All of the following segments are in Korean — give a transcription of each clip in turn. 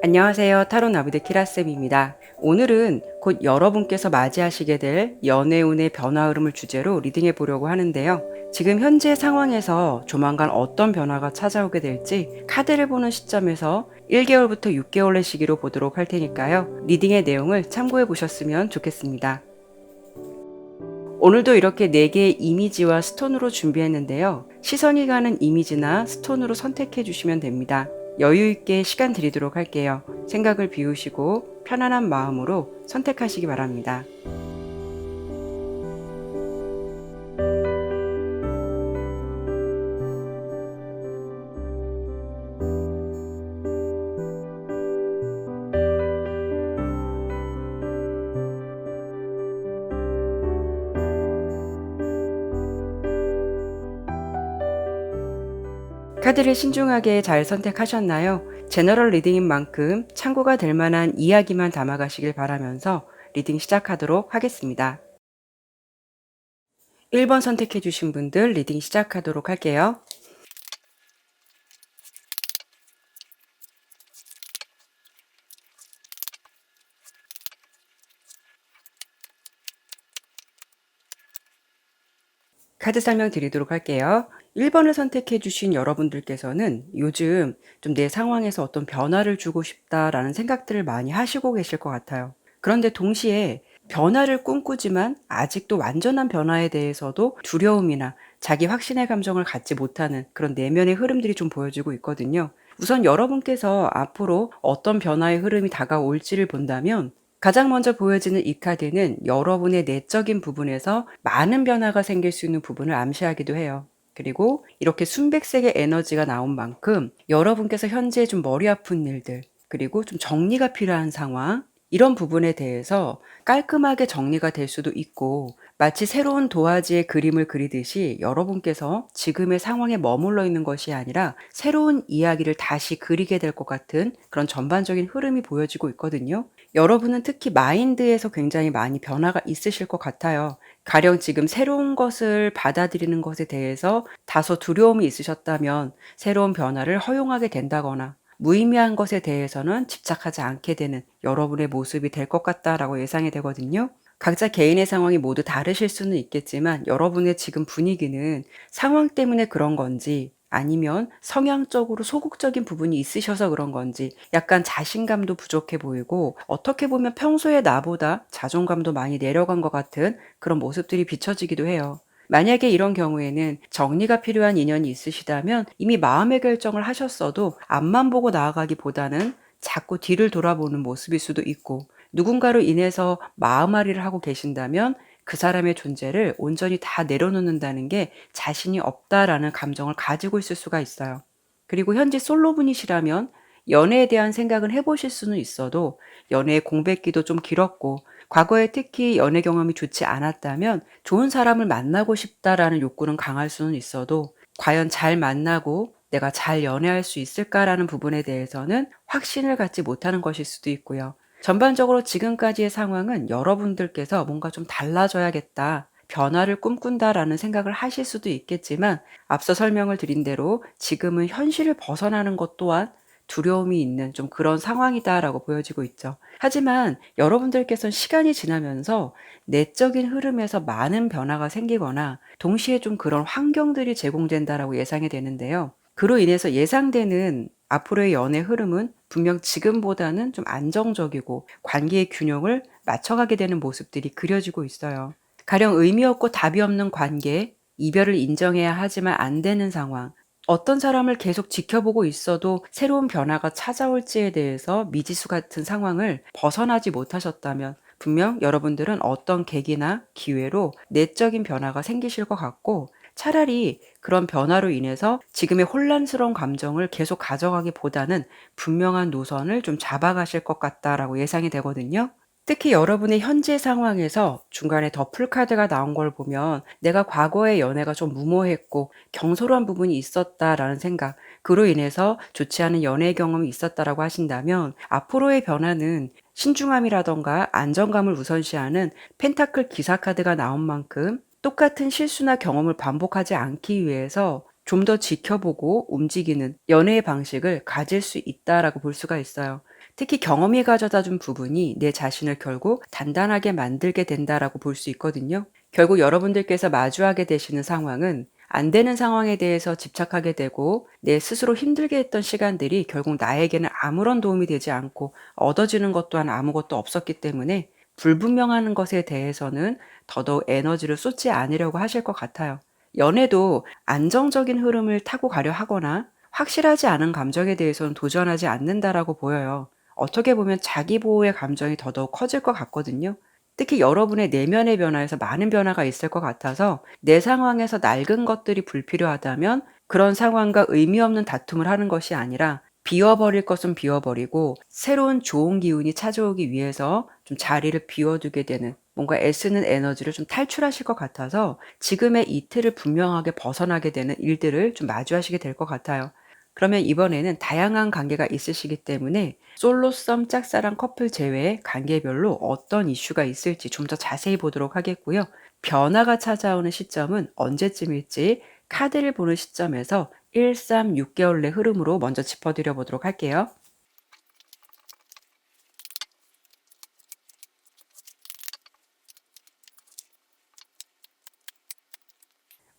안녕하세요. 타로 나비드 키라쌤입니다. 오늘은 곧 여러분께서 맞이하시게 될 연애운의 변화 흐름을 주제로 리딩해 보려고 하는데요. 지금 현재 상황에서 조만간 어떤 변화가 찾아오게 될지 카드를 보는 시점에서 1개월부터 6개월의 시기로 보도록 할 테니까요. 리딩의 내용을 참고해 보셨으면 좋겠습니다. 오늘도 이렇게 4개의 이미지와 스톤으로 준비했는데요. 시선이 가는 이미지나 스톤으로 선택해 주시면 됩니다. 여유 있게 시간 드리도록 할게요. 생각을 비우시고 편안한 마음으로 선택하시기 바랍니다. 카드를 신중하게 잘 선택하셨나요? 제너럴 리딩인 만큼 참고가 될 만한 이야기만 담아가시길 바라면서 리딩 시작하도록 하겠습니다. 1번 선택해 주신 분들 리딩 시작하도록 할게요. 카드 설명 드리도록 할게요. 1번을 선택해 주신 여러분들께서는 요즘 좀 내 상황에서 어떤 변화를 주고 싶다라는 생각들을 많이 하시고 계실 것 같아요. 그런데 동시에 변화를 꿈꾸지만 아직도 완전한 변화에 대해서도 두려움이나 자기 확신의 감정을 갖지 못하는 그런 내면의 흐름들이 좀 보여지고 있거든요. 우선 여러분께서 앞으로 어떤 변화의 흐름이 다가올지를 본다면 가장 먼저 보여지는 이 카드는 여러분의 내적인 부분에서 많은 변화가 생길 수 있는 부분을 암시하기도 해요. 그리고 이렇게 순백색의 에너지가 나온 만큼 여러분께서 현재 좀 머리 아픈 일들, 그리고 좀 정리가 필요한 상황, 이런 부분에 대해서 깔끔하게 정리가 될 수도 있고, 마치 새로운 도화지의 그림을 그리듯이 여러분께서 지금의 상황에 머물러 있는 것이 아니라 새로운 이야기를 다시 그리게 될 것 같은 그런 전반적인 흐름이 보여지고 있거든요. 여러분은 특히 마인드에서 굉장히 많이 변화가 있으실 것 같아요. 가령 지금 새로운 것을 받아들이는 것에 대해서 다소 두려움이 있으셨다면 새로운 변화를 허용하게 된다거나 무의미한 것에 대해서는 집착하지 않게 되는 여러분의 모습이 될 것 같다라고 예상이 되거든요. 각자 개인의 상황이 모두 다르실 수는 있겠지만 여러분의 지금 분위기는 상황 때문에 그런 건지 아니면 성향적으로 소극적인 부분이 있으셔서 그런 건지 약간 자신감도 부족해 보이고 어떻게 보면 평소에 나보다 자존감도 많이 내려간 것 같은 그런 모습들이 비춰지기도 해요. 만약에 이런 경우에는 정리가 필요한 인연이 있으시다면 이미 마음의 결정을 하셨어도 앞만 보고 나아가기보다는 자꾸 뒤를 돌아보는 모습일 수도 있고 누군가로 인해서 마음앓이를 하고 계신다면 그 사람의 존재를 온전히 다 내려놓는다는 게 자신이 없다라는 감정을 가지고 있을 수가 있어요. 그리고 현재 솔로분이시라면 연애에 대한 생각은 해보실 수는 있어도 연애의 공백기도 좀 길었고 과거에 특히 연애 경험이 좋지 않았다면 좋은 사람을 만나고 싶다라는 욕구는 강할 수는 있어도 과연 잘 만나고 내가 잘 연애할 수 있을까라는 부분에 대해서는 확신을 갖지 못하는 것일 수도 있고요. 전반적으로 지금까지의 상황은 여러분들께서 뭔가 좀 달라져야겠다, 변화를 꿈꾼다라는 생각을 하실 수도 있겠지만 앞서 설명을 드린 대로 지금은 현실을 벗어나는 것 또한 두려움이 있는 좀 그런 상황이다라고 보여지고 있죠. 하지만 여러분들께서는 시간이 지나면서 내적인 흐름에서 많은 변화가 생기거나 동시에 좀 그런 환경들이 제공된다라고 예상이 되는데요. 그로 인해서 예상되는 앞으로의 연애 흐름은 분명 지금보다는 좀 안정적이고 관계의 균형을 맞춰가게 되는 모습들이 그려지고 있어요. 가령 의미 없고 답이 없는 관계, 이별을 인정해야 하지만 안 되는 상황, 어떤 사람을 계속 지켜보고 있어도 새로운 변화가 찾아올지에 대해서 미지수 같은 상황을 벗어나지 못하셨다면 분명 여러분들은 어떤 계기나 기회로 내적인 변화가 생기실 것 같고 차라리 그런 변화로 인해서 지금의 혼란스러운 감정을 계속 가져가기보다는 분명한 노선을 좀 잡아가실 것 같다라고 예상이 되거든요. 특히 여러분의 현재 상황에서 중간에 더플 카드가 나온 걸 보면 내가 과거의 연애가 좀 무모했고 경솔한 부분이 있었다라는 생각, 그로 인해서 좋지 않은 연애 경험이 있었다라고 하신다면 앞으로의 변화는 신중함이라던가 안정감을 우선시하는 펜타클 기사 카드가 나온 만큼 똑같은 실수나 경험을 반복하지 않기 위해서 좀 더 지켜보고 움직이는 연애의 방식을 가질 수 있다라고 볼 수가 있어요. 특히 경험이 가져다 준 부분이 내 자신을 결국 단단하게 만들게 된다라고 볼 수 있거든요. 결국 여러분들께서 마주하게 되시는 상황은 안 되는 상황에 대해서 집착하게 되고 내 스스로 힘들게 했던 시간들이 결국 나에게는 아무런 도움이 되지 않고 얻어지는 것 또한 아무것도 없었기 때문에 불분명한 것에 대해서는 더더욱 에너지를 쏟지 않으려고 하실 것 같아요. 연애도 안정적인 흐름을 타고 가려 하거나 확실하지 않은 감정에 대해서는 도전하지 않는다라고 보여요. 어떻게 보면 자기 보호의 감정이 더더욱 커질 것 같거든요. 특히 여러분의 내면의 변화에서 많은 변화가 있을 것 같아서 내 상황에서 낡은 것들이 불필요하다면 그런 상황과 의미 없는 다툼을 하는 것이 아니라 비워버릴 것은 비워버리고 새로운 좋은 기운이 찾아오기 위해서 좀 자리를 비워두게 되는 뭔가 애쓰는 에너지를 좀 탈출하실 것 같아서 지금의 이 틀을 분명하게 벗어나게 되는 일들을 좀 마주하시게 될 것 같아요. 그러면 이번에는 다양한 관계가 있으시기 때문에 솔로 썸 짝사랑 커플 제외의 관계별로 어떤 이슈가 있을지 좀 더 자세히 보도록 하겠고요. 변화가 찾아오는 시점은 언제쯤일지 카드를 보는 시점에서 1, 3, 6개월 내 흐름으로 먼저 짚어드려 보도록 할게요.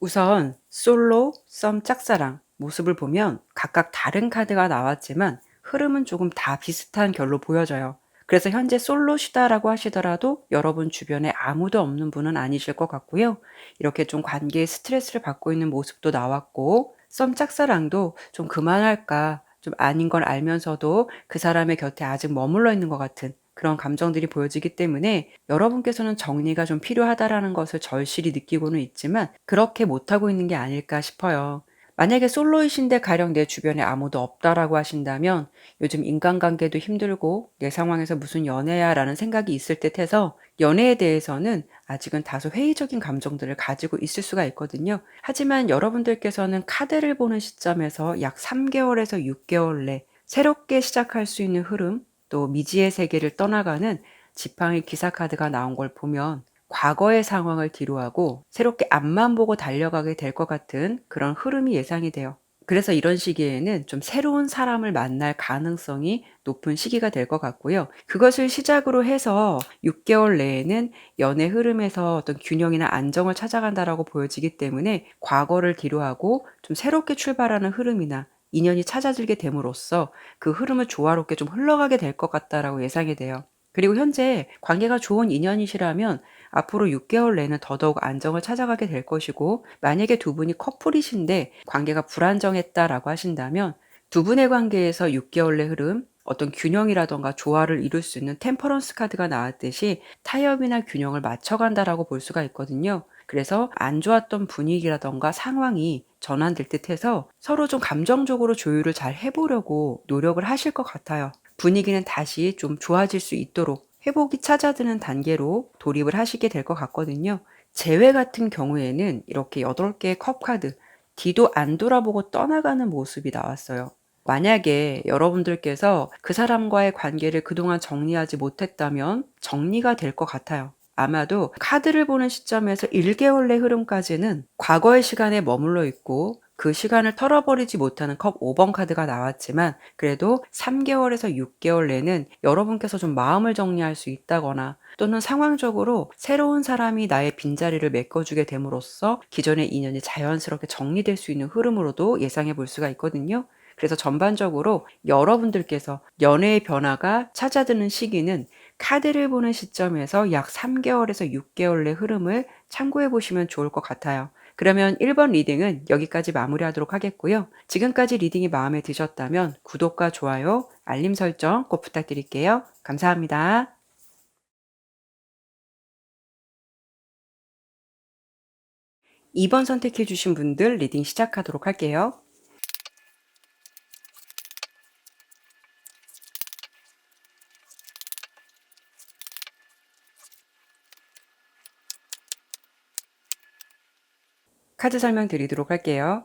우선 솔로, 썸, 짝사랑 모습을 보면 각각 다른 카드가 나왔지만 흐름은 조금 다 비슷한 결로 보여져요. 그래서 현재 솔로시다라고 하시더라도 여러분 주변에 아무도 없는 분은 아니실 것 같고요. 이렇게 좀 관계에 스트레스를 받고 있는 모습도 나왔고 썸 짝사랑도 좀 그만할까 좀 아닌 걸 알면서도 그 사람의 곁에 아직 머물러 있는 것 같은 그런 감정들이 보여지기 때문에 여러분께서는 정리가 좀 필요하다라는 것을 절실히 느끼고는 있지만 그렇게 못하고 있는 게 아닐까 싶어요. 만약에 솔로이신데 가령 내 주변에 아무도 없다라고 하신다면 요즘 인간관계도 힘들고 내 상황에서 무슨 연애야 라는 생각이 있을 듯 해서 연애에 대해서는 아직은 다소 회의적인 감정들을 가지고 있을 수가 있거든요. 하지만 여러분들께서는 카드를 보는 시점에서 약 3개월에서 6개월 내 새롭게 시작할 수 있는 흐름 또 미지의 세계를 떠나가는 지팡이 기사 카드가 나온 걸 보면 과거의 상황을 뒤로하고 새롭게 앞만 보고 달려가게 될 것 같은 그런 흐름이 예상이 돼요. 그래서 이런 시기에는 좀 새로운 사람을 만날 가능성이 높은 시기가 될 것 같고요. 그것을 시작으로 해서 6개월 내에는 연애 흐름에서 어떤 균형이나 안정을 찾아간다라고 보여지기 때문에 과거를 뒤로하고 좀 새롭게 출발하는 흐름이나 인연이 찾아지게 됨으로써 그 흐름을 조화롭게 좀 흘러가게 될 것 같다라고 예상이 돼요. 그리고 현재 관계가 좋은 인연이시라면 앞으로 6개월 내는 더더욱 안정을 찾아가게 될 것이고 만약에 두 분이 커플이신데 관계가 불안정했다라고 하신다면 두 분의 관계에서 6개월 내 흐름 어떤 균형이라던가 조화를 이룰 수 있는 템퍼런스 카드가 나왔듯이 타협이나 균형을 맞춰간다라고 볼 수가 있거든요. 그래서 안 좋았던 분위기라던가 상황이 전환될 듯해서 서로 좀 감정적으로 조율을 잘 해보려고 노력을 하실 것 같아요. 분위기는 다시 좀 좋아질 수 있도록 회복이 찾아드는 단계로 돌입을 하시게 될 것 같거든요. 재회 같은 경우에는 이렇게 8개의 컵 카드, 뒤도 안 돌아보고 떠나가는 모습이 나왔어요. 만약에 여러분들께서 그 사람과의 관계를 그동안 정리하지 못했다면 정리가 될 것 같아요. 아마도 카드를 보는 시점에서 1개월 내 흐름까지는 과거의 시간에 머물러 있고 그 시간을 털어버리지 못하는 컵 5번 카드가 나왔지만 그래도 3개월에서 6개월 내는 여러분께서 좀 마음을 정리할 수 있다거나 또는 상황적으로 새로운 사람이 나의 빈자리를 메꿔주게 됨으로써 기존의 인연이 자연스럽게 정리될 수 있는 흐름으로도 예상해 볼 수가 있거든요. 그래서 전반적으로 여러분들께서 연애의 변화가 찾아드는 시기는 카드를 보는 시점에서 약 3개월에서 6개월 내 흐름을 참고해 보시면 좋을 것 같아요. 그러면 1번 리딩은 여기까지 마무리하도록 하겠고요. 지금까지 리딩이 마음에 드셨다면 구독과 좋아요, 알림 설정 꼭 부탁드릴게요. 감사합니다. 2번 선택해 주신 분들 리딩 시작하도록 할게요. 카드 설명 드리도록 할게요.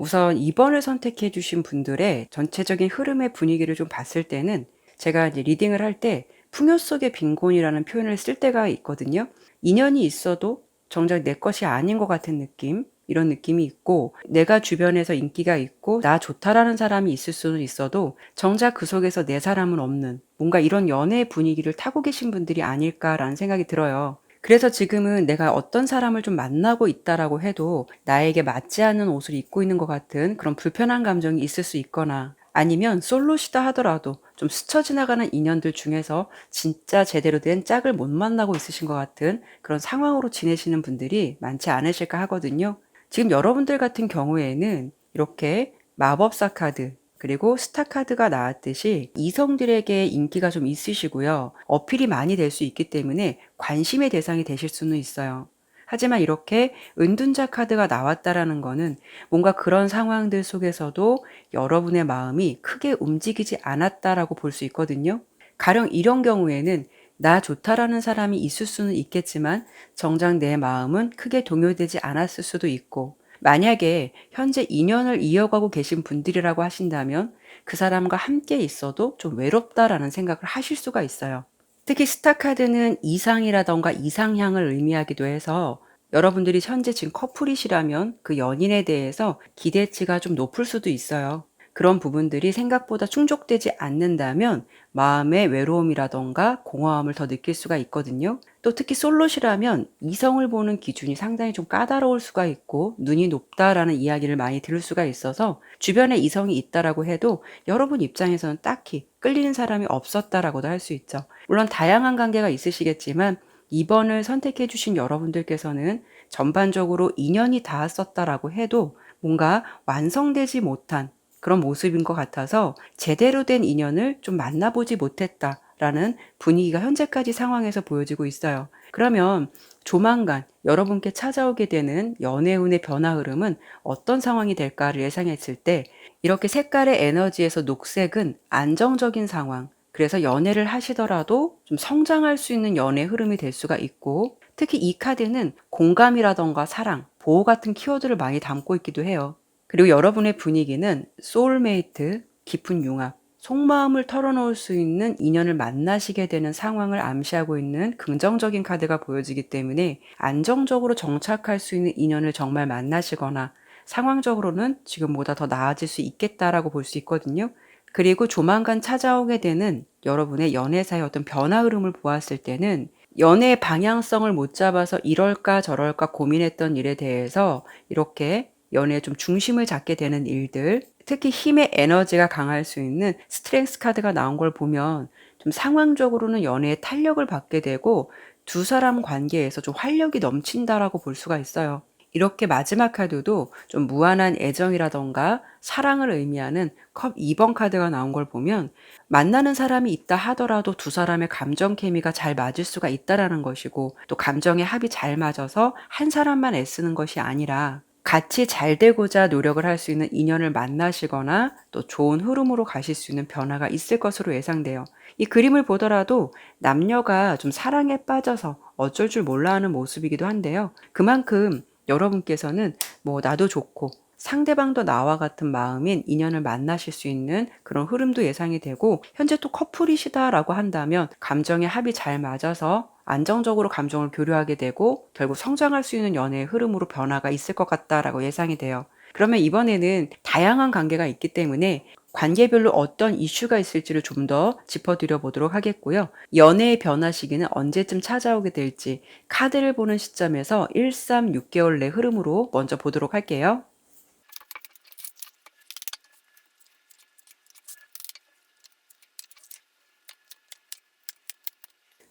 우선 2번을 선택해 주신 분들의 전체적인 흐름의 분위기를 좀 봤을 때는 제가 이제 리딩을 할 때 풍요 속의 빈곤이라는 표현을 쓸 때가 있거든요. 인연이 있어도 정작 내 것이 아닌 것 같은 느낌. 이런 느낌이 있고, 내가 주변에서 인기가 있고 나 좋다라는 사람이 있을 수는 있어도 정작 그 속에서 내 사람은 없는, 뭔가 이런 연애 분위기를 타고 계신 분들이 아닐까라는 생각이 들어요. 그래서 지금은 내가 어떤 사람을 좀 만나고 있다라고 해도 나에게 맞지 않는 옷을 입고 있는 것 같은 그런 불편한 감정이 있을 수 있거나, 아니면 솔로시다 하더라도 좀 스쳐 지나가는 인연들 중에서 진짜 제대로 된 짝을 못 만나고 있으신 것 같은 그런 상황으로 지내시는 분들이 많지 않으실까 하거든요. 지금 여러분들 같은 경우에는 이렇게 마법사 카드, 그리고 스타 카드가 나왔듯이 이성들에게 인기가 좀 있으시고요. 어필이 많이 될 수 있기 때문에 관심의 대상이 되실 수는 있어요. 하지만 이렇게 은둔자 카드가 나왔다라는 거는 뭔가 그런 상황들 속에서도 여러분의 마음이 크게 움직이지 않았다라고 볼 수 있거든요. 가령 이런 경우에는 나 좋다라는 사람이 있을 수는 있겠지만 정작 내 마음은 크게 동요되지 않았을 수도 있고, 만약에 현재 인연을 이어가고 계신 분들이라고 하신다면 그 사람과 함께 있어도 좀 외롭다라는 생각을 하실 수가 있어요. 특히 스타카드는 이상이라던가 이상향을 의미하기도 해서 여러분들이 현재 지금 커플이시라면 그 연인에 대해서 기대치가 좀 높을 수도 있어요. 그런 부분들이 생각보다 충족되지 않는다면 마음의 외로움이라던가 공허함을 더 느낄 수가 있거든요. 또 특히 솔로시라면 이성을 보는 기준이 상당히 좀 까다로울 수가 있고 눈이 높다라는 이야기를 많이 들을 수가 있어서 주변에 이성이 있다라고 해도 여러분 입장에서는 딱히 끌리는 사람이 없었다라고도 할 수 있죠. 물론 다양한 관계가 있으시겠지만 이번을 선택해 주신 여러분들께서는 전반적으로 인연이 닿았었다라고 해도 뭔가 완성되지 못한 그런 모습인 것 같아서 제대로 된 인연을 좀 만나보지 못했다라는 분위기가 현재까지 상황에서 보여지고 있어요. 그러면 조만간 여러분께 찾아오게 되는 연애운의 변화 흐름은 어떤 상황이 될까를 예상했을 때, 이렇게 색깔의 에너지에서 녹색은 안정적인 상황, 그래서 연애를 하시더라도 좀 성장할 수 있는 연애 흐름이 될 수가 있고, 특히 이 카드는 공감이라던가 사랑, 보호 같은 키워드를 많이 담고 있기도 해요. 그리고 여러분의 분위기는 소울메이트, 깊은 융합, 속마음을 털어놓을 수 있는 인연을 만나시게 되는 상황을 암시하고 있는 긍정적인 카드가 보여지기 때문에 안정적으로 정착할 수 있는 인연을 정말 만나시거나 상황적으로는 지금보다 더 나아질 수 있겠다라고 볼 수 있거든요. 그리고 조만간 찾아오게 되는 여러분의 연애사의 어떤 변화 흐름을 보았을 때는 연애의 방향성을 못 잡아서 이럴까 저럴까 고민했던 일에 대해서 이렇게 연애에 좀 중심을 잡게 되는 일들, 특히 힘의 에너지가 강할 수 있는 스트렝스 카드가 나온 걸 보면 좀 상황적으로는 연애에 탄력을 받게 되고 두 사람 관계에서 좀 활력이 넘친다라고 볼 수가 있어요. 이렇게 마지막 카드도 좀 무한한 애정이라던가 사랑을 의미하는 컵 2번 카드가 나온 걸 보면 만나는 사람이 있다 하더라도 두 사람의 감정 케미가 잘 맞을 수가 있다라는 것이고, 또 감정의 합이 잘 맞아서 한 사람만 애쓰는 것이 아니라 같이 잘 되고자 노력을 할 수 있는 인연을 만나시거나 또 좋은 흐름으로 가실 수 있는 변화가 있을 것으로 예상돼요. 이 그림을 보더라도 남녀가 좀 사랑에 빠져서 어쩔 줄 몰라 하는 모습이기도 한데요. 그만큼 여러분께서는 뭐 나도 좋고 상대방도 나와 같은 마음인 인연을 만나실 수 있는 그런 흐름도 예상이 되고, 현재 또 커플이시다라고 한다면 감정의 합이 잘 맞아서 안정적으로 감정을 교류하게 되고 결국 성장할 수 있는 연애의 흐름으로 변화가 있을 것 같다라고 예상이 돼요. 그러면 이번에는 다양한 관계가 있기 때문에 관계별로 어떤 이슈가 있을지를 좀 더 짚어드려 보도록 하겠고요. 연애의 변화 시기는 언제쯤 찾아오게 될지 카드를 보는 시점에서 1, 3, 6개월 내 흐름으로 먼저 보도록 할게요.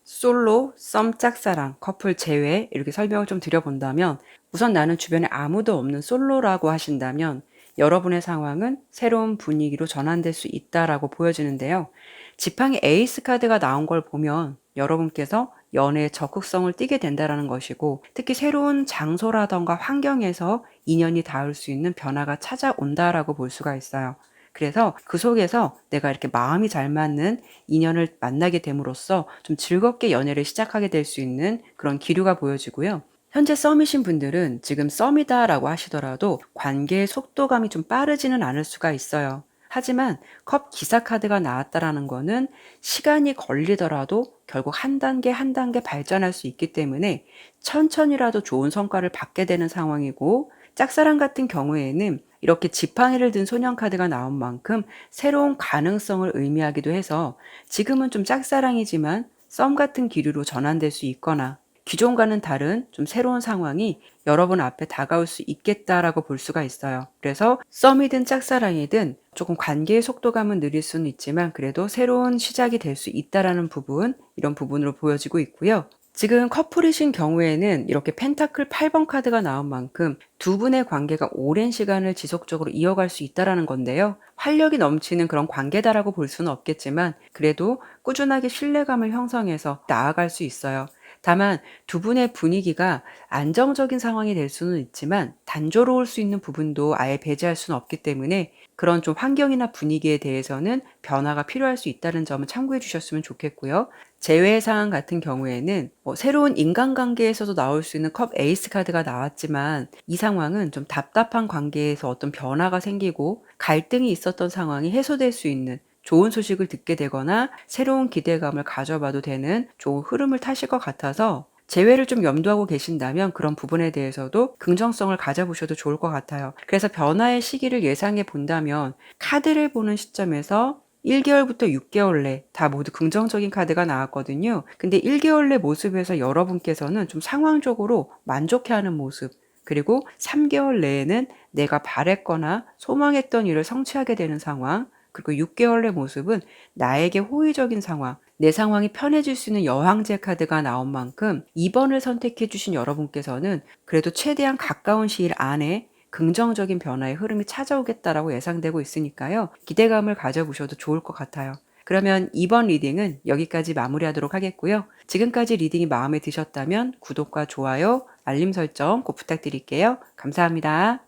솔로, 썸, 짝사랑, 커플 제외 이렇게 설명을 좀 드려본다면, 우선 나는 주변에 아무도 없는 솔로라고 하신다면 여러분의 상황은 새로운 분위기로 전환될 수 있다라고 보여지는데요. 지팡이 에이스 카드가 나온 걸 보면 여러분께서 연애에 적극성을 띠게 된다라는 것이고, 특히 새로운 장소라던가 환경에서 인연이 닿을 수 있는 변화가 찾아온다라고 볼 수가 있어요. 그래서 그 속에서 내가 이렇게 마음이 잘 맞는 인연을 만나게 됨으로써 좀 즐겁게 연애를 시작하게 될 수 있는 그런 기류가 보여지고요. 현재 썸이신 분들은 지금 썸이다라고 하시더라도 관계의 속도감이 좀 빠르지는 않을 수가 있어요. 하지만 컵 기사 카드가 나왔다라는 거는 시간이 걸리더라도 결국 한 단계 한 단계 발전할 수 있기 때문에 천천히라도 좋은 성과를 받게 되는 상황이고, 짝사랑 같은 경우에는 이렇게 지팡이를 든 소년 카드가 나온 만큼 새로운 가능성을 의미하기도 해서 지금은 좀 짝사랑이지만 썸 같은 기류로 전환될 수 있거나 기존과는 다른 좀 새로운 상황이 여러분 앞에 다가올 수 있겠다라고 볼 수가 있어요. 그래서 썸이든 짝사랑이든 조금 관계의 속도감은 느릴 수는 있지만 그래도 새로운 시작이 될 수 있다라는 부분, 이런 부분으로 보여지고 있고요. 지금 커플이신 경우에는 이렇게 펜타클 8번 카드가 나온 만큼 두 분의 관계가 오랜 시간을 지속적으로 이어갈 수 있다라는 건데요. 활력이 넘치는 그런 관계다라고 볼 수는 없겠지만 그래도 꾸준하게 신뢰감을 형성해서 나아갈 수 있어요. 다만 두 분의 분위기가 안정적인 상황이 될 수는 있지만 단조로울 수 있는 부분도 아예 배제할 수는 없기 때문에 그런 좀 환경이나 분위기에 대해서는 변화가 필요할 수 있다는 점을 참고해 주셨으면 좋겠고요. 제외 상황 같은 경우에는 새로운 인간관계에서도 나올 수 있는 컵 에이스 카드가 나왔지만 이 상황은 좀 답답한 관계에서 어떤 변화가 생기고 갈등이 있었던 상황이 해소될 수 있는 좋은 소식을 듣게 되거나 새로운 기대감을 가져봐도 되는 좋은 흐름을 타실 것 같아서 재회를 좀 염두하고 계신다면 그런 부분에 대해서도 긍정성을 가져보셔도 좋을 것 같아요. 그래서 변화의 시기를 예상해 본다면 카드를 보는 시점에서 1개월부터 6개월 내 다 모두 긍정적인 카드가 나왔거든요. 근데 1개월 내 모습에서 여러분께서는 좀 상황적으로 만족해하는 모습, 그리고 3개월 내에는 내가 바랬거나 소망했던 일을 성취하게 되는 상황, 그리고 6개월 내 모습은 나에게 호의적인 상황, 내 상황이 편해질 수 있는 여황제 카드가 나온 만큼 2번을 선택해 주신 여러분께서는 그래도 최대한 가까운 시일 안에 긍정적인 변화의 흐름이 찾아오겠다라고 예상되고 있으니까요. 기대감을 가져보셔도 좋을 것 같아요. 그러면 이번 리딩은 여기까지 마무리하도록 하겠고요. 지금까지 리딩이 마음에 드셨다면 구독과 좋아요, 알림 설정 꼭 부탁드릴게요. 감사합니다.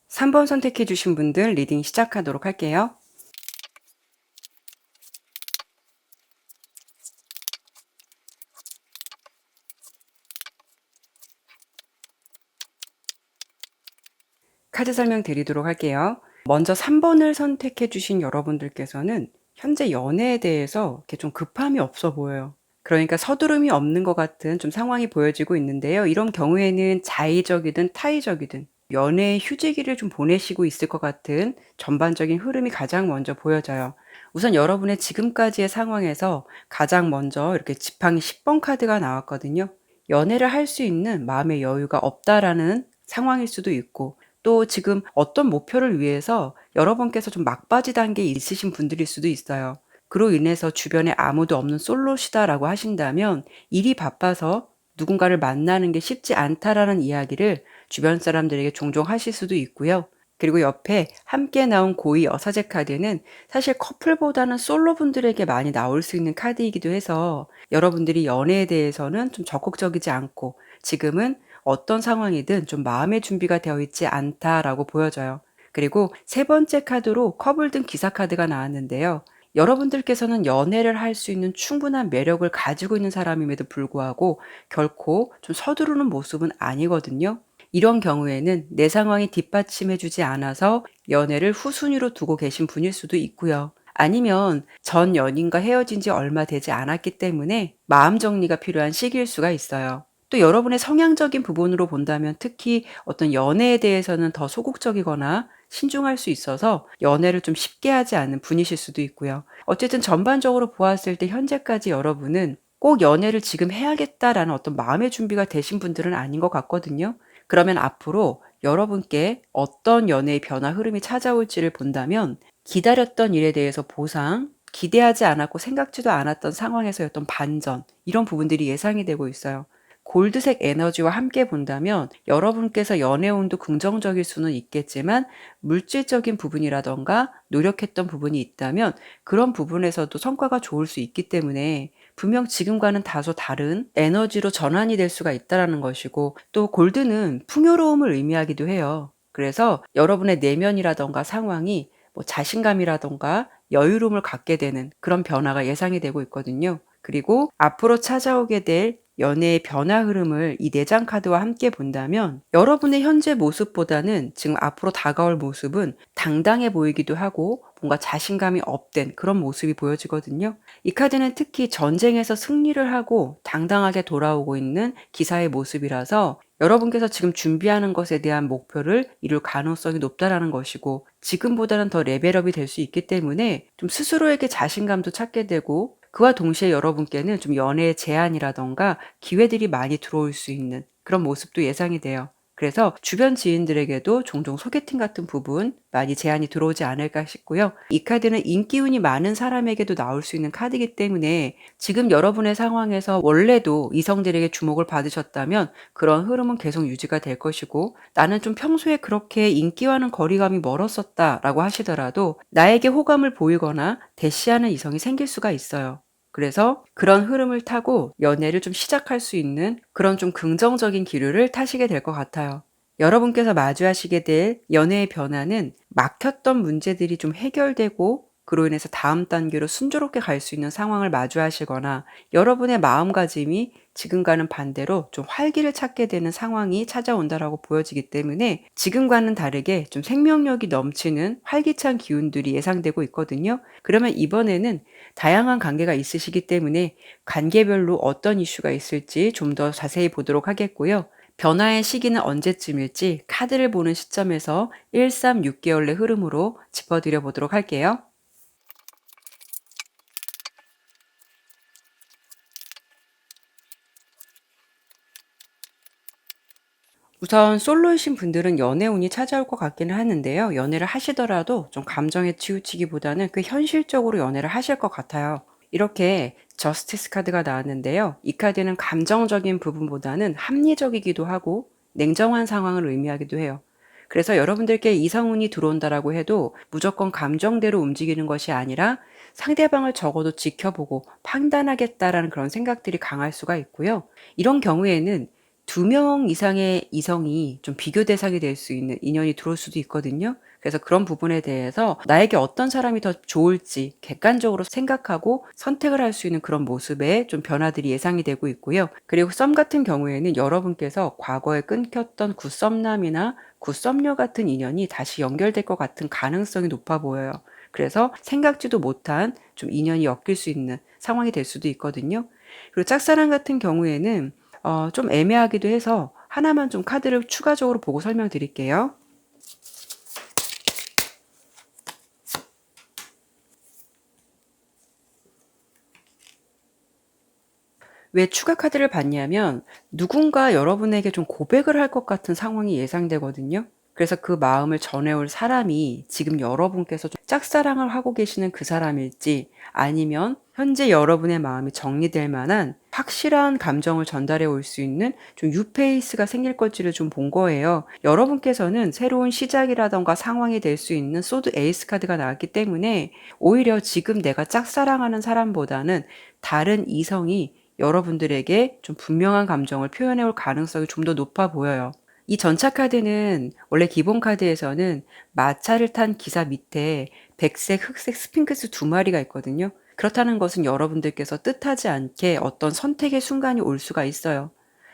3번 선택해 주신 분들 리딩 시작하도록 할게요. 카드 설명 드리도록 할게요. 먼저 3번을 선택해 주신 여러분들께서는 현재 연애에 대해서 이렇게 좀 급함이 없어 보여요. 그러니까 서두름이 없는 것 같은 좀 상황이 보여지고 있는데요. 이런 경우에는 자의적이든 타의적이든 연애의 휴지기를 좀 보내시고 있을 것 같은 전반적인 흐름이 가장 먼저 보여져요. 우선 여러분의 지금까지의 상황에서 가장 먼저 이렇게 지팡이 10번 카드가 나왔거든요. 연애를 할 수 있는 마음의 여유가 없다라는 상황일 수도 있고 또 지금 어떤 목표를 위해서 여러분께서 좀 막바지 단계에 있으신 분들일 수도 있어요. 그로 인해서 주변에 아무도 없는 솔로시다라고 하신다면 일이 바빠서 누군가를 만나는 게 쉽지 않다라는 이야기를 주변 사람들에게 종종 하실 수도 있고요. 그리고 옆에 함께 나온 고이 여사제 카드는 사실 커플보다는 솔로분들에게 많이 나올 수 있는 카드이기도 해서 여러분들이 연애에 대해서는 좀 적극적이지 않고 지금은 어떤 상황이든 좀 마음의 준비가 되어 있지 않다라고 보여져요. 그리고 세 번째 카드로 컵을 든 기사 카드가 나왔는데요. 여러분들께서는 연애를 할 수 있는 충분한 매력을 가지고 있는 사람임에도 불구하고 결코 좀 서두르는 모습은 아니거든요. 이런 경우에는 내 상황이 뒷받침해주지 않아서 연애를 후순위로 두고 계신 분일 수도 있고요. 아니면 전 연인과 헤어진 지 얼마 되지 않았기 때문에 마음 정리가 필요한 시기일 수가 있어요. 또 여러분의 성향적인 부분으로 본다면 특히 어떤 연애에 대해서는 더 소극적이거나 신중할 수 있어서 연애를 좀 쉽게 하지 않는 분이실 수도 있고요. 어쨌든 전반적으로 보았을 때 현재까지 여러분은 꼭 연애를 지금 해야겠다라는 어떤 마음의 준비가 되신 분들은 아닌 것 같거든요. 그러면 앞으로 여러분께 어떤 연애의 변화 흐름이 찾아올지를 본다면 기다렸던 일에 대해서 보상, 기대하지 않았고 생각지도 않았던 상황에서의 어떤 반전, 이런 부분들이 예상이 되고 있어요. 골드색 에너지와 함께 본다면 여러분께서 연애운도 긍정적일 수는 있겠지만 물질적인 부분이라던가 노력했던 부분이 있다면 그런 부분에서도 성과가 좋을 수 있기 때문에 분명 지금과는 다소 다른 에너지로 전환이 될 수가 있다는 것이고 또 골드는 풍요로움을 의미하기도 해요. 그래서 여러분의 내면이라던가 상황이 자신감이라던가 여유로움을 갖게 되는 그런 변화가 예상이 되고 있거든요. 그리고 앞으로 찾아오게 될 연애의 변화 흐름을 이 4장 카드와 함께 본다면 여러분의 현재 모습보다는 지금 앞으로 다가올 모습은 당당해 보이기도 하고 뭔가 자신감이 업된 그런 모습이 보여지거든요. 이 카드는 특히 전쟁에서 승리를 하고 당당하게 돌아오고 있는 기사의 모습이라서 여러분께서 지금 준비하는 것에 대한 목표를 이룰 가능성이 높다라는 것이고 지금보다는 더 레벨업이 될 수 있기 때문에 좀 스스로에게 자신감도 찾게 되고 그와 동시에 여러분께는 좀 연애의 제안이라던가 기회들이 많이 들어올 수 있는 그런 모습도 예상이 돼요. 그래서 주변 지인들에게도 종종 소개팅 같은 부분 많이 제안이 들어오지 않을까 싶고요. 이 카드는 인기운이 많은 사람에게도 나올 수 있는 카드이기 때문에 지금 여러분의 상황에서 원래도 이성들에게 주목을 받으셨다면 그런 흐름은 계속 유지가 될 것이고 나는 좀 평소에 그렇게 인기와는 거리감이 멀었었다라고 하시더라도 나에게 호감을 보이거나 대시하는 이성이 생길 수가 있어요. 그래서 그런 흐름을 타고 연애를 좀 시작할 수 있는 그런 좀 긍정적인 기류를 타시게 될 것 같아요. 여러분께서 마주하시게 될 연애의 변화는 막혔던 문제들이 좀 해결되고 그로 인해서 다음 단계로 순조롭게 갈 수 있는 상황을 마주하시거나 여러분의 마음가짐이 지금과는 반대로 좀 활기를 찾게 되는 상황이 찾아온다라고 보여지기 때문에 지금과는 다르게 좀 생명력이 넘치는 활기찬 기운들이 예상되고 있거든요. 그러면 이번에는 다양한 관계가 있으시기 때문에 관계별로 어떤 이슈가 있을지 좀 더 자세히 보도록 하겠고요. 변화의 시기는 언제쯤일지 카드를 보는 시점에서 1, 3, 6개월의 흐름으로 짚어드려 보도록 할게요. 우선 솔로이신 분들은 연애운이 찾아올 것 같기는 하는데요. 연애를 하시더라도 좀 감정에 치우치기보다는 꽤 현실적으로 연애를 하실 것 같아요. 이렇게 저스티스 카드가 나왔는데요. 이 카드는 감정적인 부분보다는 합리적이기도 하고 냉정한 상황을 의미하기도 해요. 그래서 여러분들께 이성운이 들어온다라고 해도 무조건 감정대로 움직이는 것이 아니라 상대방을 적어도 지켜보고 판단하겠다라는 그런 생각들이 강할 수가 있고요. 이런 경우에는 2명 이상의 이성이 좀 비교 대상이 될 수 있는 인연이 들어올 수도 있거든요. 그래서 그런 부분에 대해서 나에게 어떤 사람이 더 좋을지 객관적으로 생각하고 선택을 할 수 있는 그런 모습에 좀 변화들이 예상이 되고 있고요. 그리고 썸 같은 경우에는 여러분께서 과거에 끊겼던 굿썸남이나 굿썸녀 같은 인연이 다시 연결될 것 같은 가능성이 높아 보여요. 그래서 생각지도 못한 좀 인연이 엮일 수 있는 상황이 될 수도 있거든요. 그리고 짝사랑 같은 경우에는 좀 애매하기도 해서 하나만 좀 카드를 추가적으로 보고 설명드릴게요. 왜 추가 카드를 받냐면 누군가 여러분에게 좀 고백을 할 것 같은 상황이 예상되거든요. 그래서 그 마음을 전해올 사람이 지금 여러분께서 좀 짝사랑을 하고 계시는 그 사람일지 아니면 현재 여러분의 마음이 정리될 만한 확실한 감정을 전달해 올 수 있는 좀 뉴페이스가 생길 것지를 좀 본 거예요. 여러분께서는 새로운 시작이라던가 상황이 될 수 있는 소드 에이스 카드가 나왔기 때문에 오히려 지금 내가 짝사랑하는 사람보다는 다른 이성이 여러분들에게 좀 분명한 감정을 표현해 올 가능성이 좀 더 높아 보여요. 이 전차 카드는 원래 기본 카드에서는 마차를 탄 기사 밑에 백색, 흑색 스핑크스 2마리가 있거든요. 그렇다는 것은 여러분들께서 뜻하지 않게 어떤 선택의 순간이 올 수가 있어요.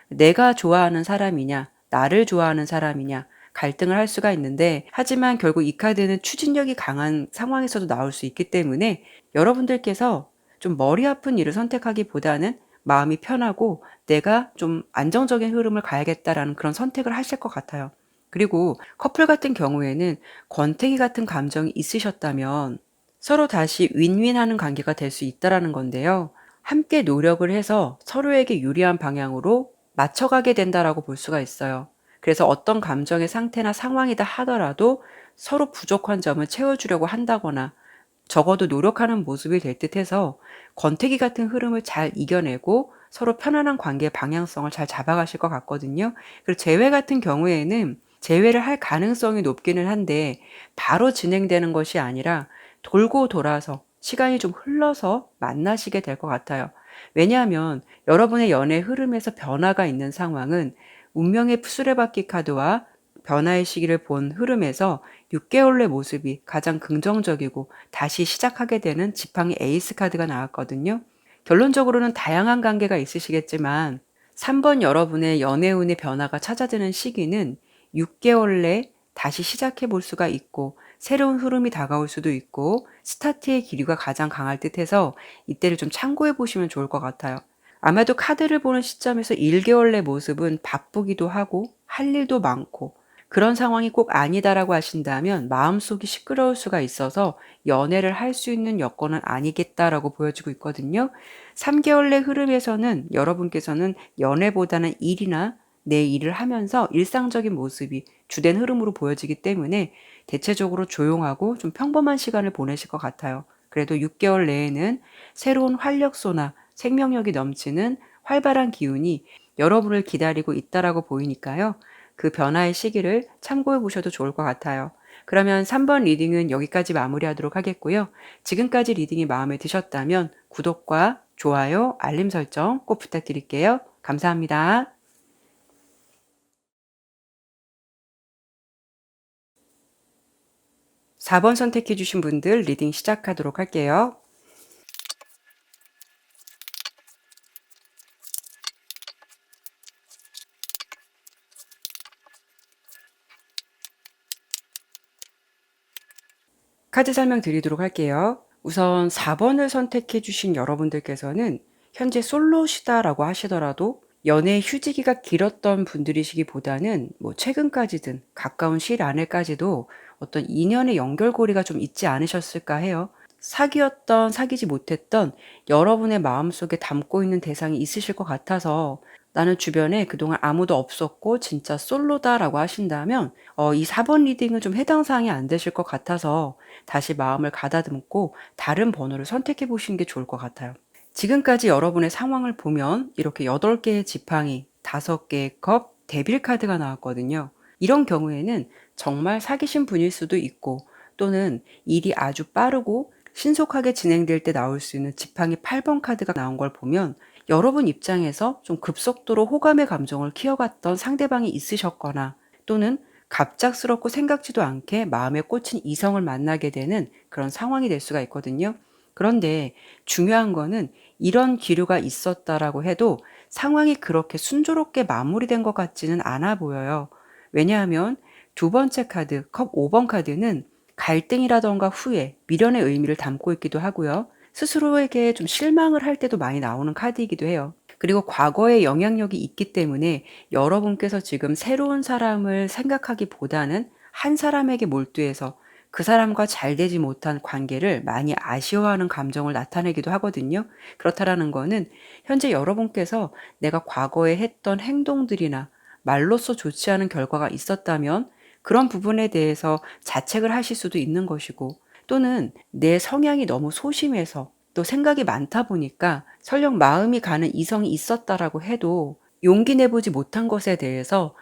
내가 좋아하는 사람이냐, 나를 좋아하는 사람이냐, 갈등을 할 수가 있는데, 하지만 결국 이 카드는 추진력이 강한 상황에서도 나올 수 있기 때문에 여러분들께서 좀 머리 아픈 일을 선택하기보다는 마음이 편하고 내가 좀 안정적인 흐름을 가야겠다라는 그런 선택을 하실 것 같아요. 그리고 커플 같은 경우에는 권태기 같은 감정이 있으셨다면 서로 다시 윈윈하는 관계가 될 수 있다라는 건데요. 함께 노력을 해서 서로에게 유리한 방향으로 맞춰가게 된다라고 볼 수가 있어요. 그래서 어떤 감정의 상태나 상황이다 하더라도 서로 부족한 점을 채워주려고 한다거나 적어도 노력하는 모습이 될 듯해서 권태기 같은 흐름을 잘 이겨내고 서로 편안한 관계의 방향성을 잘 잡아가실 것 같거든요. 그리고 재회 같은 경우에는 재회를 할 가능성이 높기는 한데 바로 진행되는 것이 아니라 돌고 돌아서 시간이 좀 흘러서 만나시게 될 것 같아요. 왜냐하면 여러분의 연애 흐름에서 변화가 있는 상황은 운명의 수레바퀴 카드와 변화의 시기를 본 흐름에서 6개월의 모습이 가장 긍정적이고 다시 시작하게 되는 지팡이 에이스 카드가 나왔거든요. 결론적으로는 다양한 관계가 있으시겠지만 3번 여러분의 연애운의 변화가 찾아드는 시기는 6개월 내 다시 시작해 볼 수가 있고 새로운 흐름이 다가올 수도 있고 스타트의 기류가 가장 강할 듯해서 이때를 좀 참고해 보시면 좋을 것 같아요. 아마도 카드를 보는 시점에서 1개월 내 모습은 바쁘기도 하고 할 일도 많고 그런 상황이 꼭 아니다라고 하신다면 마음속이 시끄러울 수가 있어서 연애를 할 수 있는 여건은 아니겠다라고 보여지고 있거든요. 3개월 내 흐름에서는 여러분께서는 연애보다는 일이나 내 일을 하면서 일상적인 모습이 주된 흐름으로 보여지기 때문에 대체적으로 조용하고 좀 평범한 시간을 보내실 것 같아요. 그래도 6개월 내에는 새로운 활력소나 생명력이 넘치는 활발한 기운이 여러분을 기다리고 있다라고 보이니까요. 그 변화의 시기를 참고해 보셔도 좋을 것 같아요. 그러면 3번 리딩은 여기까지 마무리하도록 하겠고요. 지금까지 리딩이 마음에 드셨다면 구독과 좋아요, 알림 설정 꼭 부탁드릴게요. 감사합니다. 4번 선택해 주신 분들 리딩 시작하도록 할게요. 카드 설명 드리도록 할게요. 우선 4번을 선택해 주신 여러분들께서는 현재 솔로시다라고 하시더라도 연애 휴지기가 길었던 분들이시기보다는 뭐 최근까지든 가까운 시일 안에까지도 어떤 인연의 연결고리가 좀 있지 않으셨을까 해요. 사귀었던 사귀지 못했던 여러분의 마음속에 담고 있는 대상이 있으실 것 같아서 나는 주변에 그동안 아무도 없었고 진짜 솔로다라고 하신다면 이 4번 리딩은 좀 해당 사항이 안 되실 것 같아서 다시 마음을 가다듬고 다른 번호를 선택해 보시는 게 좋을 것 같아요. 지금까지 여러분의 상황을 보면 이렇게 8개의 지팡이, 5개의 컵, 데빌 카드가 나왔거든요. 이런 경우에는 정말 사귀신 분일 수도 있고 또는 일이 아주 빠르고 신속하게 진행될 때 나올 수 있는 지팡이 8번 카드가 나온 걸 보면 여러분 입장에서 좀 급속도로 호감의 감정을 키워갔던 상대방이 있으셨거나 또는 갑작스럽고 생각지도 않게 마음에 꽂힌 이성을 만나게 되는 그런 상황이 될 수가 있거든요. 그런데 중요한 거는 이런 기류가 있었다라고 해도 상황이 그렇게 순조롭게 마무리된 것 같지는 않아 보여요. 왜냐하면 두 번째 카드, 컵 5번 카드는 갈등이라던가 후회, 미련의 의미를 담고 있기도 하고요. 스스로에게 좀 실망을 할 때도 많이 나오는 카드이기도 해요. 그리고 과거의 영향력이 있기 때문에 여러분께서 지금 새로운 사람을 생각하기보다는 한 사람에게 몰두해서 그 사람과 잘 되지 못한 관계를 많이 아쉬워하는 감정을 나타내기도 하거든요. 그렇다라는 거는 현재 여러분께서 내가 과거에 했던 행동들이나 말로써 좋지 않은 결과가 있었다면 그런 부분에 대해서 자책을 하실 수도 있는 것이고 또는 내 성향이 너무 소심해서 또 생각이 많다 보니까 설령 마음이 가는 이성이 있었다라고 해도 용기 내보지 못한 것에 대해서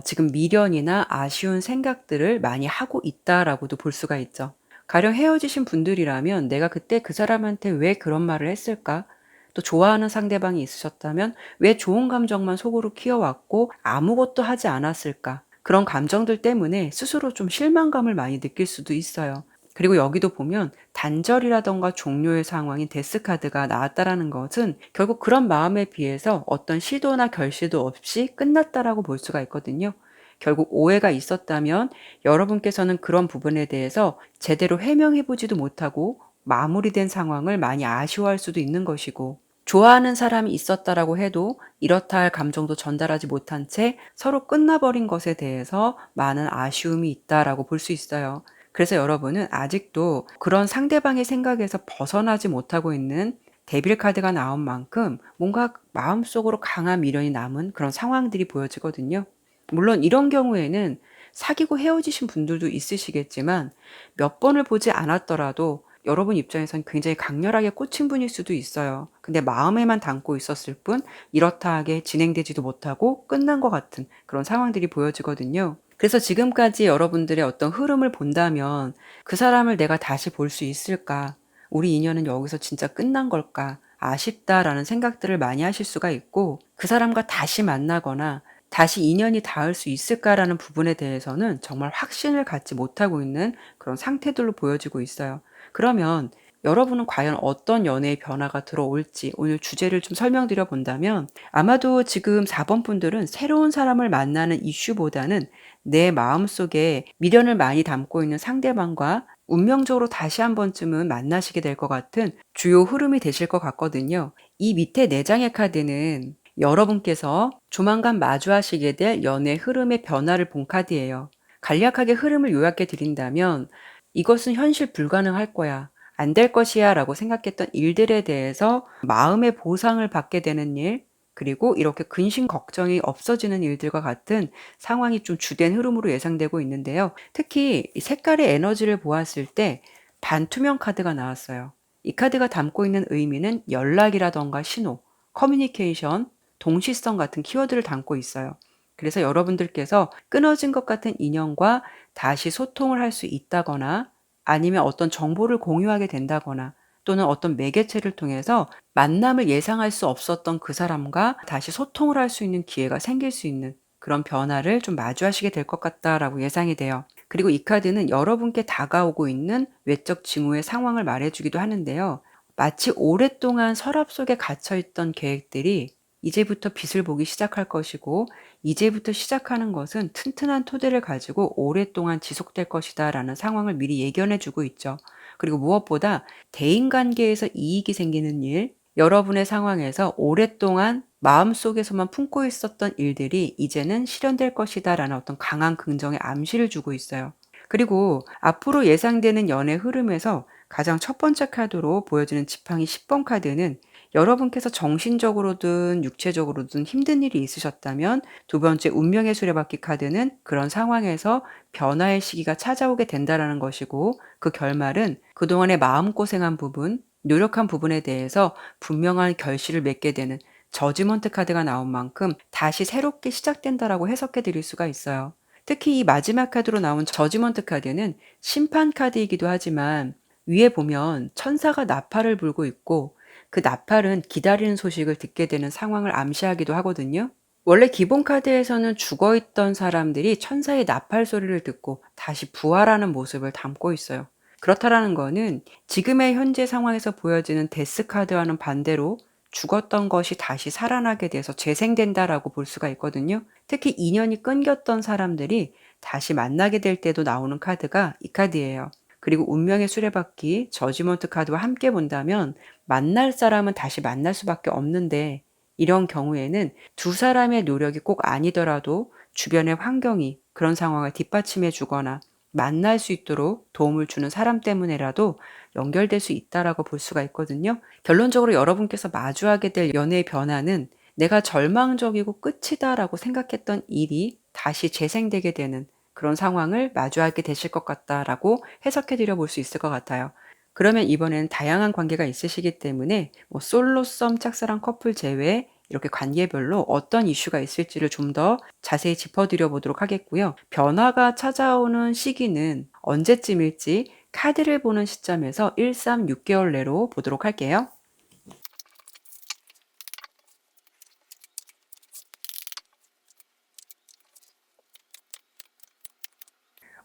지금 미련이나 아쉬운 생각들을 많이 하고 있다라고도 볼 수가 있죠. 가령 헤어지신 분들이라면 내가 그때 그 사람한테 왜 그런 말을 했을까? 또 좋아하는 상대방이 있으셨다면 왜 좋은 감정만 속으로 키워왔고 아무것도 하지 않았을까? 그런 감정들 때문에 스스로 좀 실망감을 많이 느낄 수도 있어요. 그리고 여기도 보면 단절이라던가 종료의 상황인 데스카드가 나왔다라는 것은 결국 그런 마음에 비해서 어떤 시도나 결실도 없이 끝났다라고 볼 수가 있거든요. 결국 오해가 있었다면 여러분께서는 그런 부분에 대해서 제대로 해명해보지도 못하고 마무리된 상황을 많이 아쉬워할 수도 있는 것이고 좋아하는 사람이 있었다라고 해도 이렇다 할 감정도 전달하지 못한 채 서로 끝나버린 것에 대해서 많은 아쉬움이 있다라고 볼 수 있어요. 그래서 여러분은 아직도 그런 상대방의 생각에서 벗어나지 못하고 있는 데빌 카드가 나온 만큼 뭔가 마음속으로 강한 미련이 남은 그런 상황들이 보여지거든요. 물론 이런 경우에는 사귀고 헤어지신 분들도 있으시겠지만 몇 번을 보지 않았더라도 여러분 입장에선 굉장히 강렬하게 꽂힌 분일 수도 있어요. 근데 마음에만 담고 있었을 뿐 이렇다 하게 진행되지도 못하고 끝난 것 같은 그런 상황들이 보여지거든요. 그래서 지금까지 여러분들의 어떤 흐름을 본다면 그 사람을 내가 다시 볼 수 있을까? 우리 인연은 여기서 진짜 끝난 걸까? 아쉽다라는 생각들을 많이 하실 수가 있고 그 사람과 다시 만나거나 다시 인연이 닿을 수 있을까라는 부분에 대해서는 정말 확신을 갖지 못하고 있는 그런 상태들로 보여지고 있어요. 그러면 여러분은 과연 어떤 연애의 변화가 들어올지 오늘 주제를 좀 설명드려 본다면 아마도 지금 4번 분들은 새로운 사람을 만나는 이슈보다는 내 마음속에 미련을 많이 담고 있는 상대방과 운명적으로 다시 한 번쯤은 만나시게 될 것 같은 주요 흐름이 되실 것 같거든요. 이 밑에 4장의 카드는 여러분께서 조만간 마주하시게 될 연애 흐름의 변화를 본 카드예요. 간략하게 흐름을 요약해 드린다면 이것은 현실 불가능할 거야. 안 될 것이야 라고 생각했던 일들에 대해서 마음의 보상을 받게 되는 일, 그리고 이렇게 근심 걱정이 없어지는 일들과 같은 상황이 좀 주된 흐름으로 예상되고 있는데요. 특히 이 색깔의 에너지를 보았을 때 반투명 카드가 나왔어요. 이 카드가 담고 있는 의미는 연락이라던가 신호, 커뮤니케이션, 동시성 같은 키워드를 담고 있어요. 그래서 여러분들께서 끊어진 것 같은 인연과 다시 소통을 할 수 있다거나 아니면 어떤 정보를 공유하게 된다거나 또는 어떤 매개체를 통해서 만남을 예상할 수 없었던 그 사람과 다시 소통을 할 수 있는 기회가 생길 수 있는 그런 변화를 좀 마주하시게 될 것 같다라고 예상이 돼요. 그리고 이 카드는 여러분께 다가오고 있는 외적 징후의 상황을 말해주기도 하는데요. 마치 오랫동안 서랍 속에 갇혀있던 계획들이 이제부터 빛을 보기 시작할 것이고 이제부터 시작하는 것은 튼튼한 토대를 가지고 오랫동안 지속될 것이다 라는 상황을 미리 예견해 주고 있죠. 그리고 무엇보다 대인관계에서 이익이 생기는 일, 여러분의 상황에서 오랫동안 마음속에서만 품고 있었던 일들이 이제는 실현될 것이다 라는 어떤 강한 긍정의 암시를 주고 있어요. 그리고 앞으로 예상되는 연애 흐름에서 가장 첫 번째 카드로 보여지는 지팡이 10번 카드는 여러분께서 정신적으로든 육체적으로든 힘든 일이 있으셨다면 두 번째 운명의 수레바퀴 카드는 그런 상황에서 변화의 시기가 찾아오게 된다라는 것이고 그 결말은 그동안의 마음고생한 부분, 노력한 부분에 대해서 분명한 결실을 맺게 되는 저지먼트 카드가 나온 만큼 다시 새롭게 시작된다라고 해석해 드릴 수가 있어요. 특히 이 마지막 카드로 나온 저지먼트 카드는 심판 카드이기도 하지만 위에 보면 천사가 나팔을 불고 있고 그 나팔은 기다리는 소식을 듣게 되는 상황을 암시하기도 하거든요. 원래 기본 카드에서는 죽어있던 사람들이 천사의 나팔 소리를 듣고 다시 부활하는 모습을 담고 있어요. 그렇다라는 거는 지금의 현재 상황에서 보여지는 데스 카드와는 반대로 죽었던 것이 다시 살아나게 돼서 재생된다라고 볼 수가 있거든요. 특히 인연이 끊겼던 사람들이 다시 만나게 될 때도 나오는 카드가 이 카드예요. 그리고 운명의 수레바퀴, 저지먼트 카드와 함께 본다면 만날 사람은 다시 만날 수밖에 없는데 이런 경우에는 두 사람의 노력이 꼭 아니더라도 주변의 환경이 그런 상황을 뒷받침해 주거나 만날 수 있도록 도움을 주는 사람 때문에라도 연결될 수 있다라고 볼 수가 있거든요. 결론적으로 여러분께서 마주하게 될 연애의 변화는 내가 절망적이고 끝이다라고 생각했던 일이 다시 재생되게 되는 그런 상황을 마주하게 되실 것 같다라고 해석해 드려 볼 수 있을 것 같아요. 그러면 이번에는 다양한 관계가 있으시기 때문에 솔로썸 짝사랑 커플 제외 이렇게 관계별로 어떤 이슈가 있을지를 좀 더 자세히 짚어드려 보도록 하겠고요. 변화가 찾아오는 시기는 언제쯤일지 카드를 보는 시점에서 1, 3, 6개월 내로 보도록 할게요.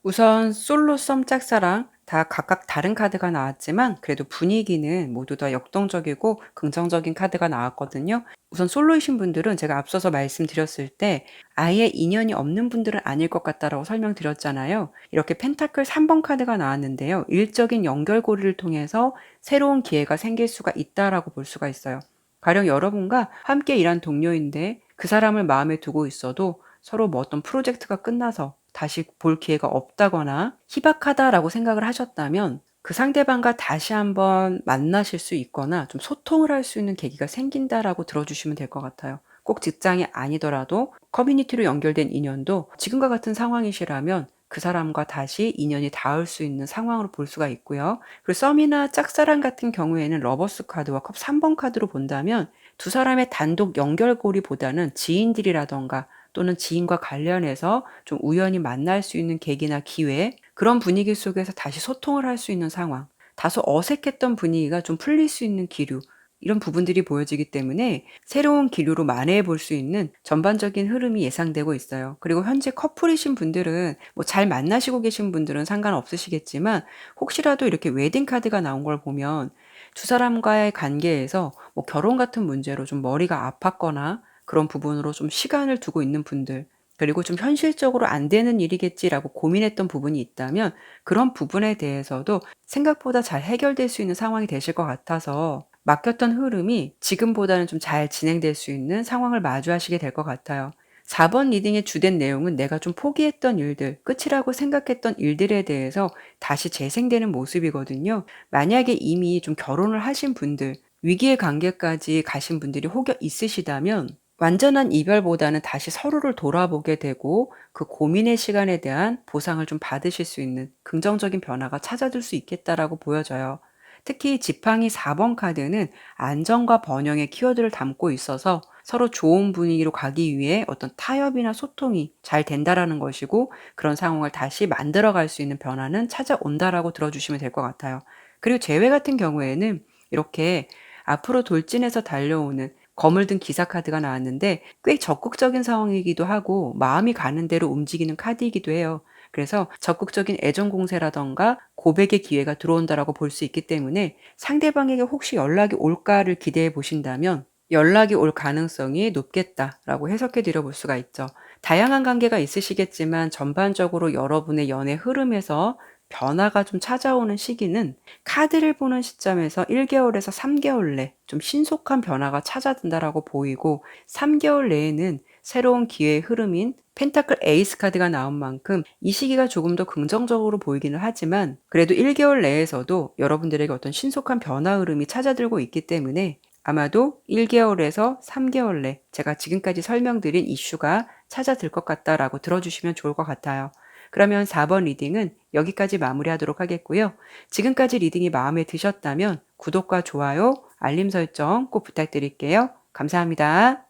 우선 솔로 썸 짝사랑 다 각각 다른 카드가 나왔지만 그래도 분위기는 모두 다 역동적이고 긍정적인 카드가 나왔거든요. 우선 솔로이신 분들은 제가 앞서서 말씀드렸을 때 아예 인연이 없는 분들은 아닐 것 같다라고 설명드렸잖아요. 이렇게 펜타클 3번 카드가 나왔는데요. 일적인 연결고리를 통해서 새로운 기회가 생길 수가 있다라고 볼 수가 있어요. 가령 여러분과 함께 일한 동료인데 그 사람을 마음에 두고 있어도 서로 뭐 어떤 프로젝트가 끝나서 다시 볼 기회가 없다거나 희박하다라고 생각을 하셨다면 그 상대방과 다시 한번 만나실 수 있거나 좀 소통을 할 수 있는 계기가 생긴다라고 들어주시면 될 것 같아요. 꼭 직장이 아니더라도 커뮤니티로 연결된 인연도 지금과 같은 상황이시라면 그 사람과 다시 인연이 닿을 수 있는 상황으로 볼 수가 있고요. 그리고 썸이나 짝사랑 같은 경우에는 러버스 카드와 컵 3번 카드로 본다면 두 사람의 단독 연결고리보다는 지인들이라던가 또는 지인과 관련해서 좀 우연히 만날 수 있는 계기나 기회, 그런 분위기 속에서 다시 소통을 할 수 있는 상황, 다소 어색했던 분위기가 좀 풀릴 수 있는 기류, 이런 부분들이 보여지기 때문에 새로운 기류로 만회해 볼 수 있는 전반적인 흐름이 예상되고 있어요. 그리고 현재 커플이신 분들은 뭐 잘 만나시고 계신 분들은 상관없으시겠지만 혹시라도 이렇게 웨딩 카드가 나온 걸 보면 두 사람과의 관계에서 뭐 결혼 같은 문제로 좀 머리가 아팠거나 그런 부분으로 좀 시간을 두고 있는 분들, 그리고 좀 '현실적으로 안 되는 일이겠지.'라고 고민했던 부분이 있다면 그런 부분에 대해서도 생각보다 잘 해결될 수 있는 상황이 되실 것 같아서 막혔던 흐름이 지금보다는 좀 잘 진행될 수 있는 상황을 마주하시게 될 것 같아요. 4번 리딩의 주된 내용은 내가 좀 포기했던 일들, 끝이라고 생각했던 일들에 대해서 다시 재생되는 모습이거든요. 만약에 이미 좀 결혼을 하신 분들, 위기의 관계까지 가신 분들이 혹여 있으시다면 완전한 이별보다는 다시 서로를 돌아보게 되고 그 고민의 시간에 대한 보상을 좀 받으실 수 있는 긍정적인 변화가 찾아들 수 있겠다라고 보여져요. 특히 지팡이 4번 카드는 안정과 번영의 키워드를 담고 있어서 서로 좋은 분위기로 가기 위해 어떤 타협이나 소통이 잘 된다라는 것이고 그런 상황을 다시 만들어갈 수 있는 변화는 찾아온다라고 들어주시면 될 것 같아요. 그리고 재회 같은 경우에는 이렇게 앞으로 돌진해서 달려오는 검을 든 기사 카드가 나왔는데 꽤 적극적인 상황이기도 하고 마음이 가는 대로 움직이는 카드이기도 해요. 그래서 적극적인 애정 공세라던가 고백의 기회가 들어온다라고 볼 수 있기 때문에 상대방에게 혹시 연락이 올까를 기대해 보신다면 연락이 올 가능성이 높겠다라고 해석해 드려 볼 수가 있죠. 다양한 관계가 있으시겠지만 전반적으로 여러분의 연애 흐름에서 변화가 좀 찾아오는 시기는 카드를 보는 시점에서 1개월에서 3개월 내 좀 신속한 변화가 찾아든다라고 보이고 3개월 내에는 새로운 기회의 흐름인 펜타클 에이스 카드가 나온 만큼 이 시기가 조금 더 긍정적으로 보이기는 하지만 그래도 1개월 내에서도 여러분들에게 어떤 신속한 변화 흐름이 찾아들고 있기 때문에 아마도 1개월에서 3개월 내 제가 지금까지 설명드린 이슈가 찾아들 것 같다라고 들어주시면 좋을 것 같아요. 그러면 4번 리딩은 여기까지 마무리하도록 하겠고요. 지금까지 리딩이 마음에 드셨다면 구독과 좋아요, 알림 설정 꼭 부탁드릴게요. 감사합니다.